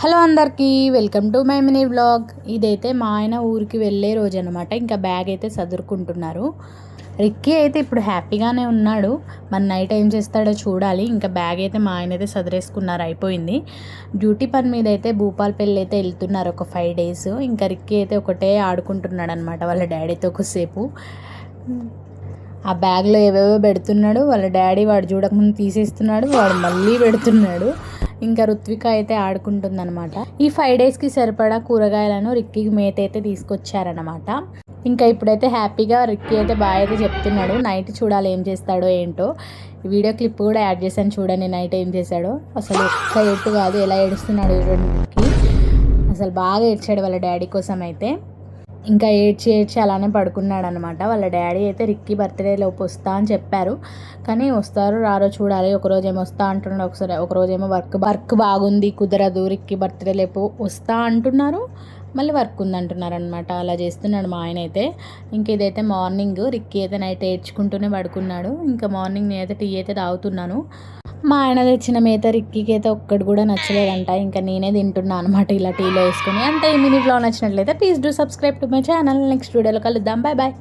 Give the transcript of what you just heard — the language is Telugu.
హలో అందరికీ, welcome to my mini vlog. ఇదైతే మా ఆయన ఊరికి వెళ్ళే రోజు అనమాట. ఇంకా బ్యాగ్ అయితే సదురుకుంటున్నారు. రిక్కీ అయితే ఇప్పుడు హ్యాపీగానే ఉన్నాడు. మన నైట్ ఏం చేస్తాడో చూడాలి. ఇంకా బ్యాగ్ అయితే మా ఆయన అయితే సదిరేసుకున్నారు, అయిపోయింది. డ్యూటీ పని మీద అయితే భూపాలపల్లి అయితే వెళ్తున్నారు ఒక 5 days. ఇంకా రిక్కీ అయితే ఒకటే ఆడుకుంటున్నాడు అనమాట వాళ్ళ డాడీతో కొద్దిసేపు. ఆ బ్యాగ్లో ఏవేవో పెడుతున్నాడు వాళ్ళ డాడీ. వాడు చూడకముందు తీసేస్తున్నాడు, వాడు మళ్ళీ పెడుతున్నాడు. ఇంకా రుత్విక అయితే ఆడుకుంటుందన్నమాట. ఈ 5 daysకి సరిపడా కూరగాయలను రిక్కీకి మేత అయితే తీసుకొచ్చారనమాట. ఇంకా ఇప్పుడైతే హ్యాపీగా రిక్కీ అయితే బాయ్ అయితే చెప్తున్నాడు. నైట్ చూడాలి ఏం చేస్తాడో ఏంటో. ఈ వీడియో క్లిప్ కూడా యాడ్ చేశాను, చూడండి నైట్ ఏం చేశాడో. అసలు ఒక్క ఎట్టు కాదు, ఎలా ఏడుస్తున్నాడు రిక్కీ. అసలు బాగా ఏడ్చాడు వాళ్ళ డాడీ కోసం అయితే. ఇంకా ఏడ్చి అలానే పడుకున్నాడు అనమాట. వాళ్ళ డాడీ అయితే రిక్కీ బర్త్డే లోపు వస్తా అని చెప్పారు, కానీ వస్తారో రారో చూడాలి. ఒకరోజు ఏమో వస్తా అంటున్నాడు, ఒకరోజేమో వర్క్ బాగుంది కుదరదు, రిక్కీ బర్త్డే లోపు వస్తా అంటున్నారు, మళ్ళీ వర్క్ ఉంది అంటున్నారు అనమాట. అలా చేస్తున్నాడు మా ఆయన అయితే. ఇంక ఇదైతే మార్నింగ్. రిక్కీ అయితే నైట్ ఏడ్చుకుంటూనే పడుకున్నాడు. ఇంకా మార్నింగ్ నేనైతే టీ అయితే తాగుతున్నాను. మా ఆయన తెచ్చిన మేత రిక్కీకి అయితే ఒక్కటి కూడా నచ్చలేదంట. ఇంకా నేనే తింటున్నాను అనమాట ఇలా టీలో వేసుకొని. అంటే ఈ మినీ బ్లాగ్ నచ్చినట్లయితే please do subscribe to my channel. Next వీడియోలో కలుద్దాం. Bye bye.